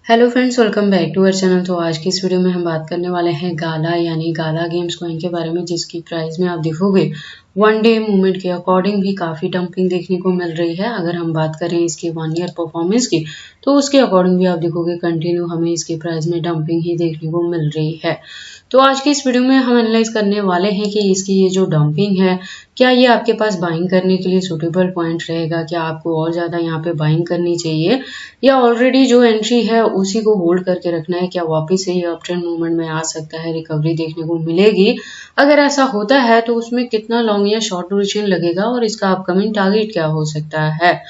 Hello friends, welcome back to our channel. तो आज की इस वीडियो में हम बात करने वाले हैं गाला यानी गाला गेम्स कॉइन के बारे में, जिसकी प्राइस में आप देखोगे वन डे मूवमेंट के अकॉर्डिंग भी काफ़ी डंपिंग देखने को मिल रही है। अगर हम बात करें इसकी 1 ईयर परफॉर्मेंस की, तो उसके अकॉर्डिंग भी आप देखोगे कंटिन्यू हमें इसके प्राइस में डंपिंग ही देखने को मिल रही है। तो आज की इस वीडियो में हम एनालाइज करने वाले हैं कि इसकी ये जो डंपिंग है, क्या ये आपके पास बाइंग करने के लिए सूटेबल पॉइंट रहेगा, क्या आपको और ज़्यादा यहाँ पे बाइंग करनी चाहिए या ऑलरेडी जो एंट्री है उसी को होल्ड करके रखना है। क्या वापस से ये अप ट्रेंड मूवमेंट में आ सकता है, रिकवरी देखने को मिलेगी? अगर ऐसा होता है तो उसमें कितना लॉन्ग या शॉर्ट ड्यूरेशन लगेगा और इसका अपकमिंग टारगेट क्या हो सकता है?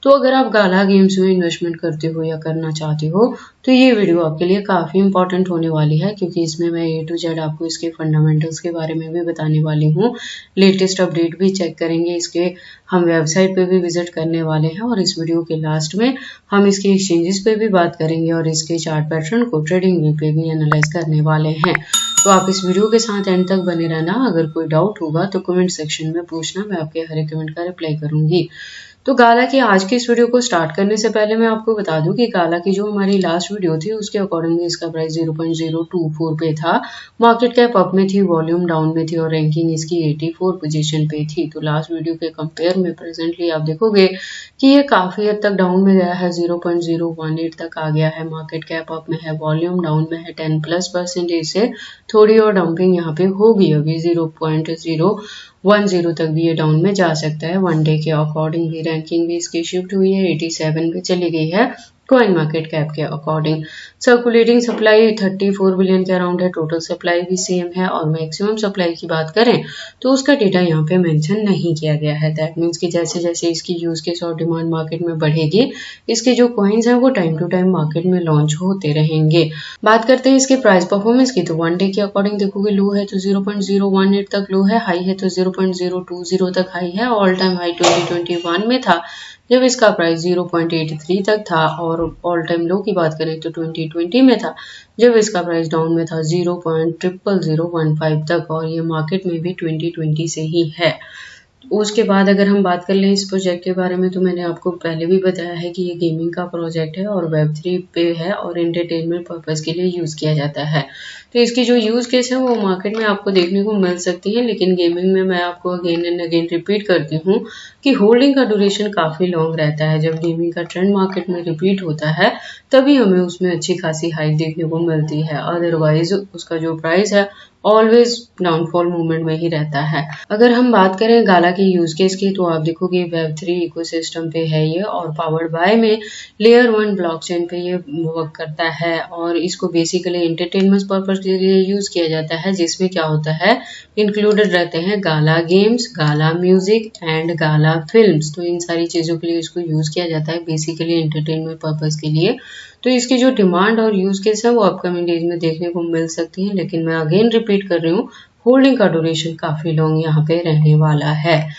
तो अगर आप गाला गेम्स में इन्वेस्टमेंट करते हो या करना चाहते हो तो ये वीडियो आपके लिए काफ़ी इंपॉर्टेंट होने वाली है, क्योंकि इसमें मैं A to Z आपको इसके फंडामेंटल्स के बारे में भी बताने वाली हूँ। लेटेस्ट अपडेट भी चेक करेंगे, इसके हम वेबसाइट पे भी विजिट करने वाले हैं और इस वीडियो के लास्ट में हम इसके एक्सचेंजेस पे भी बात करेंगे और इसके चार्ट पैटर्न को ट्रेडिंग व्यू पे भी एनालाइज करने वाले हैं। तो आप इस वीडियो के साथ एंड तक बने रहना। अगर कोई डाउट होगा तो कमेंट सेक्शन में पूछना, मैं आपके हर एक कमेंट का रिप्लाई करूंगी। तो गाला की आज की इस वीडियो को स्टार्ट करने से पहले मैं आपको बता दूं कि गाला की जो हमारी लास्ट वीडियो थी उसके अकॉर्डिंग इसका प्राइस 0.024 पे था। मार्केट कैप अप में थी, वॉल्यूम डाउन में थी और रैंकिंग इसकी 84 पोजीशन पे थी। तो लास्ट वीडियो के कंपेयर में प्रेजेंटली आप देखोगे कि ये काफी हद तक डाउन में गया है, 0.018 तक आ गया है। मार्केट कैप अप में है, वॉल्यूम डाउन में है 10+% से थोड़ी और डंपिंग यहाँ पे होगी। अभी 0.010 तक भी ये डाउन में जा सकता है। वन डे के अकॉर्डिंग भी रैंकिंग भी इसकी शिफ्ट हुई है, 87 पे चली गई है कॉइन मार्केट कैप के अकॉर्डिंग। सर्कुलेटिंग सप्लाई 34 बिलियन के अराउंड है, टोटल सप्लाई भी सेम है और मैक्सिमम सप्लाई की बात करें तो उसका डेटा यहाँ पे मेंशन नहीं किया गया है। दैट मीन्स कि जैसे जैसे इसकी यूज केस और डिमांड मार्केट में बढ़ेगी, इसके जो कॉइन्स हैं वो टाइम टू टाइम मार्केट में लॉन्च होते रहेंगे। बात करते हैं इसके प्राइस परफॉर्मेंस की, तो वन डे के अकॉर्डिंग देखोगे लो है तो 0.018 तक लो है, हाई है तो 0.020 तक हाई है। ऑल टाइम हाई 2021 में था जब इसका प्राइस 0.83 तक था, और ऑल टाइम लो की बात करें तो 2020 में था जब इसका प्राइस डाउन में था 0.00015 तक, और ये मार्केट में भी 2020 से ही है। उसके बाद अगर हम बात कर लें इस प्रोजेक्ट के बारे में, तो मैंने आपको पहले भी बताया है कि ये गेमिंग का प्रोजेक्ट है और Web3 पे है और एंटरटेनमेंट पर्पस के लिए यूज़ किया जाता है। तो इसकी जो यूज़ केस है वो मार्केट में आपको देखने को मिल सकती है, लेकिन गेमिंग में मैं आपको अगेन एंड अगेन रिपीट करती हूँ कि होल्डिंग का ड्यूरेशन काफ़ी लॉन्ग रहता है। जब गेमिंग का ट्रेंड मार्केट में रिपीट होता है तभी हमें उसमें अच्छी खासी हाइक देखने को मिलती है, अदरवाइज उसका जो प्राइस है ऑलवेज डाउनफॉल मूवमेंट में ही रहता है। अगर हम बात करें गाला के यूज केस की, तो आप देखोगे Web3 इकोसिस्टम पे है ये और पावर्ड बाय में लेयर 1 ब्लॉकचेन पे ये वर्क करता है और इसको बेसिकली एंटरटेनमेंट पर्पस के लिए यूज किया जाता है, जिसमें क्या होता है इंक्लूडेड रहते हैं gala games, gala music and gala films. तो इन सारी चीजों के लिए इसको यूज किया जाता है बेसिकली एंटरटेनमेंट पर्पस के लिए। तो इसकी जो डिमांड और यूज केस है वो अपकमिंग डेज में देखने को मिल सकती है, लेकिन मैं अगेन रिपीट कर रही हूँ होल्डिंग का ड्यूरेशन काफी लॉन्ग यहाँ पे रहने वाला है।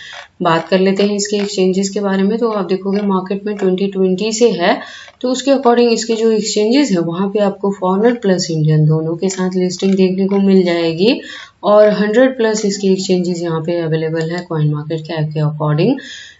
बात कर लेते हैं इसके एक्सचेंजेस के बारे में, तो आप देखोगे मार्केट में 2020 से है, तो उसके अकॉर्डिंग इसके जो एक्सचेंजेस है वहाँ पे आपको फॉरेनर प्लस इंडियन दोनों के साथ लिस्टिंग देखने को मिल जाएगी और 100+ इसके एक्सचेंजेस यहाँ पे अवेलेबल है कॉइन मार्केट कैप के अकॉर्डिंग।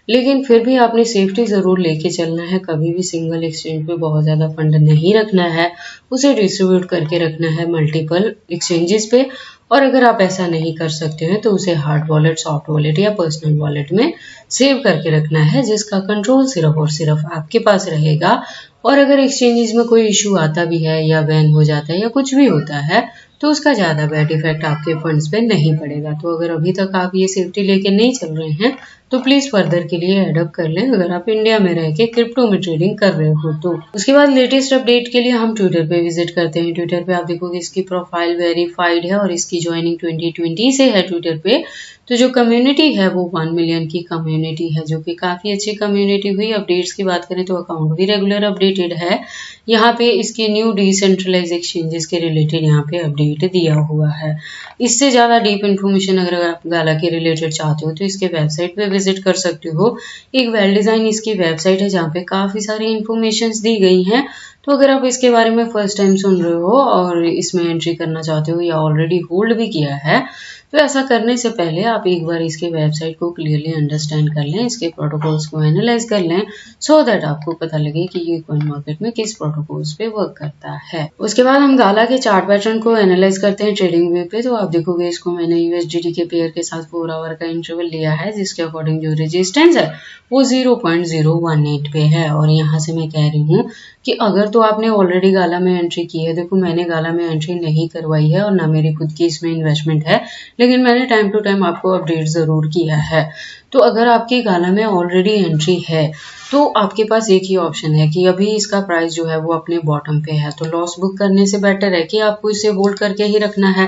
लेकिन फिर भी आपने सेफ्टी जरूर लेके चलना है, कभी भी सिंगल एक्सचेंज पे बहुत ज्यादा फंड नहीं रखना है, उसे डिस्ट्रीब्यूट करके रखना है मल्टीपल एक्सचेंजेस पे। और अगर आप ऐसा नहीं कर सकते हैं तो उसे हार्ड वॉलेट, सॉफ्ट वॉलेट या पर्सनल वॉलेट में सेव करके रखना है, जिसका कंट्रोल सिर्फ और सिर्फ आपके पास रहेगा। और अगर एक्सचेंजेस में कोई इशू आता भी है या बैन हो जाता है या कुछ भी होता है तो उसका ज़्यादा बैड इफेक्ट आपके फंड्स पे नहीं पड़ेगा। तो अगर अभी तक आप ये सेफ्टी लेके नहीं चल रहे हैं तो प्लीज फर्दर के लिए एडअप कर लें, अगर आप इंडिया में रह के क्रिप्टो में ट्रेडिंग कर रहे हो तो। उसके बाद लेटेस्ट अपडेट के लिए हम ट्विटर पे विजिट करते हैं। ट्विटर पे आप देखोगे इसकी प्रोफाइल वेरीफाइड है और इसकी ज्वाइनिंग 2020 से है ट्विटर पे। तो जो कम्युनिटी है वो 1 मिलियन की कम्युनिटी है, जो कि काफी अच्छी कम्युनिटी हुई। अपडेट्स की बात करें तो अकाउंट भी रेगुलर अपडेटेड है। यहाँ पे इसके न्यू डिसेंट्रलाइज एक्सचेंजेस के रिलेटेड यहाँ पे अपडेट दिया हुआ है। इससे ज्यादा डीप इन्फॉर्मेशन अगर आप गाला के रिलेटेड चाहते हो तो इसके वेबसाइट पे विजिट कर सकते हो। एक वेल डिजाइन इसकी वेबसाइट है जहाँ पे काफी सारी इन्फॉर्मेशन दी गई हैं। तो अगर आप इसके बारे में फर्स्ट टाइम सुन रहे हो और इसमें एंट्री करना चाहते हो या ऑलरेडी होल्ड भी किया है तो ऐसा करने से पहले आप एक बार इसके वेबसाइट को क्लियरली अंडरस्टैंड कर लें, इसके प्रोटोकॉल्स को एनालाइज कर लें, सो दैट आपको पता लगे कि ये कॉइन मार्केट में किस प्रोटोकॉल्स पे वर्क करता है। उसके बाद हम गाला के चार्ट पैटर्न को एनालाइज करते हैं ट्रेडिंग व्यू पे। तो आप देखोगे इसको मैंने यूएसडीटी के पेयर के साथ 4 आवर का इंटरवल लिया है, जिसके अकॉर्डिंग जो रेजिस्टेंस है वो 0.018 पे है। और यहाँ से मैं कह रही हूँ कि अगर तो आपने ऑलरेडी गाला में एंट्री की है, देखो मैंने गाला में एंट्री नहीं करवाई है और ना मेरी खुद की इसमें इन्वेस्टमेंट है, लेकिन मैंने टाइम टू टाइम आपको अपडेट जरूर किया है। तो अगर आपकी गाला में ऑलरेडी एंट्री है तो आपके पास एक ही ऑप्शन है कि अभी इसका प्राइस जो है वो अपने बॉटम पे है, तो लॉस बुक करने से बेटर है कि आपको इसे होल्ड करके ही रखना है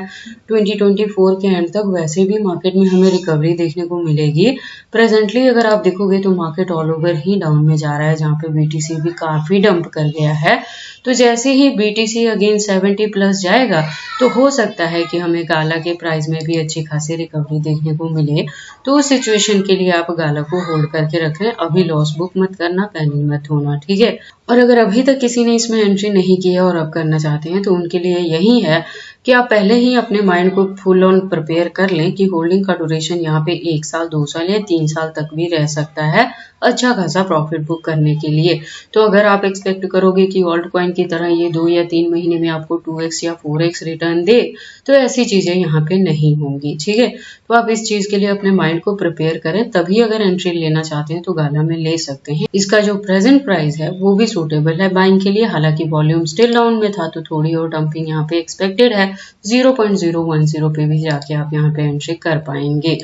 2024 के एंड तक। वैसे भी मार्केट में हमें रिकवरी देखने को मिलेगी। प्रेजेंटली अगर आप देखोगे तो मार्केट ऑल ओवर ही डाउन में जा रहा है, जहाँ पे बीटीसी भी काफी डंप कर गया है। तो जैसे ही बीटीसी अगेन 70 प्लस जाएगा तो हो सकता है कि हमें गाला के प्राइस में भी अच्छी खासी रिकवरी देखने को मिले। तो उस सिचुएशन के लिए आप गाला को होल्ड करके रखें, अभी लॉस बुक मत करना, पैनिक मत होना, ठीक है। और अगर अभी तक किसी ने इसमें एंट्री नहीं की है और अब करना चाहते हैं तो उनके लिए यही है कि आप पहले ही अपने माइंड को फुल ऑन प्रिपेयर कर लें कि होल्डिंग का ड्यूरेशन यहाँ पे 1 साल 2 साल या 3 साल तक भी रह सकता है अच्छा खासा प्रॉफिट बुक करने के लिए। तो अगर आप एक्सपेक्ट करोगे कि ऑल्ट कॉइन की तरह ये 2 या 3 महीने में आपको 2x या 4x रिटर्न दे, तो ऐसी चीजें यहाँ पे नहीं होंगी, ठीक है। तो आप इस चीज के लिए अपने माइंड को प्रिपेयर करें, तभी अगर एंट्री लेना चाहते हैं तो गाला में ले सकते हैं। इसका जो प्रेजेंट प्राइस है वो भी सूटेबल है बाइंग के लिए, हालांकि वॉल्यूम स्टिल डाउन में था तो थोड़ी और डंपिंग यहाँ पे एक्सपेक्टेड है। 0.010 पे भी जाके आप यहाँ पे एंट्री कर पाएंगे।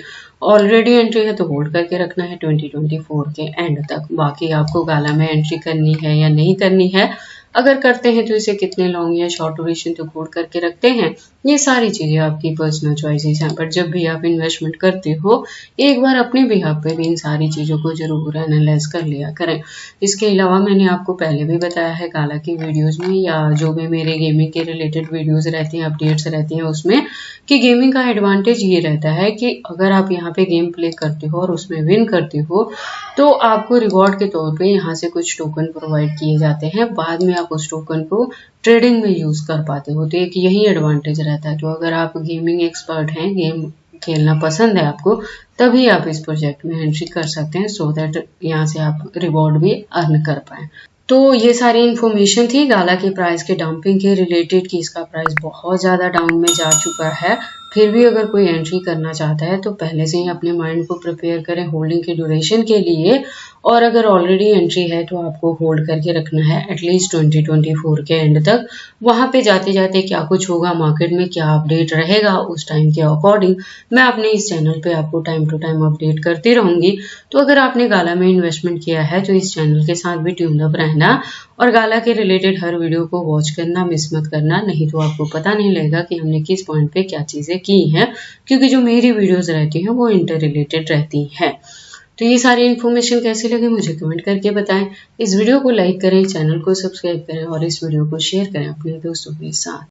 ऑलरेडी एंट्री है तो होल्ड करके रखना है 2024 के एंड तक। बाकी आपको गाला में एंट्री करनी है या नहीं करनी है, अगर करते हैं तो इसे कितने लॉन्ग या शॉर्ट ड्यूरेशन तक होल्ड करके रखते हैं, ये सारी चीजें आपकी पर्सनल चॉइसेस हैं। बट जब भी आप इन्वेस्टमेंट करते हो एक बार अपने बिहाफ पे भी इन सारी चीजों को जरूर एनालाइज कर लिया करें। इसके अलावा मैंने आपको पहले भी बताया है गाला की वीडियोज में या जो भी मेरे गेमिंग के रिलेटेड वीडियोज रहती हैं, अपडेट्स रहती हैं उसमें, कि गेमिंग का एडवांटेज ये रहता है कि अगर आप यहाँ पे गेम प्ले करते हो और उसमें विन करते हो तो आपको रिवॉर्ड के तौर पे यहाँ से कुछ टोकन प्रोवाइड किए जाते हैं, बाद में आप उस टोकन को ट्रेडिंग में यूज कर पाते हो। तो एक यही एडवांटेज रहता है। तो अगर आप गेमिंग एक्सपर्ट हैं, गेम खेलना पसंद है आपको, तभी आप इस प्रोजेक्ट में एंट्री कर सकते हैं, सो दैट यहाँ से आप रिवॉर्ड भी अर्न कर पाए। तो ये सारी इन्फॉर्मेशन थी गाला के प्राइस के डंपिंग के रिलेटेड कि इसका प्राइस बहुत ज़्यादा डाउन में जा चुका है। फिर भी अगर कोई एंट्री करना चाहता है तो पहले से ही अपने माइंड को प्रिपेयर करें होल्डिंग के ड्यूरेशन के लिए, और अगर ऑलरेडी एंट्री है तो आपको होल्ड करके रखना है एटलीस्ट 2024 के एंड तक। वहां पे जाते जाते क्या कुछ होगा मार्केट में, क्या अपडेट रहेगा, उस टाइम के अकॉर्डिंग मैं अपने इस चैनल पे आपको टाइम टू टाइम अपडेट करती रहूंगी। तो अगर आपने गाला में इन्वेस्टमेंट किया है तो इस चैनल के साथ भी ट्यून अप रहना और गाला के रिलेटेड हर वीडियो को वॉच करना, मिस मत करना, नहीं तो आपको पता नहीं लगेगा कि हमने किस पॉइंट पे क्या चीजें की हैं, क्योंकि जो मेरी वीडियोस रहती हैं वो इंटर रिलेटेड रहती हैं। तो ये सारी इन्फॉर्मेशन कैसे लगे मुझे कमेंट करके बताएं। इस वीडियो को लाइक करें, चैनल को सब्सक्राइब करें और इस वीडियो को शेयर करें अपने दोस्तों के साथ।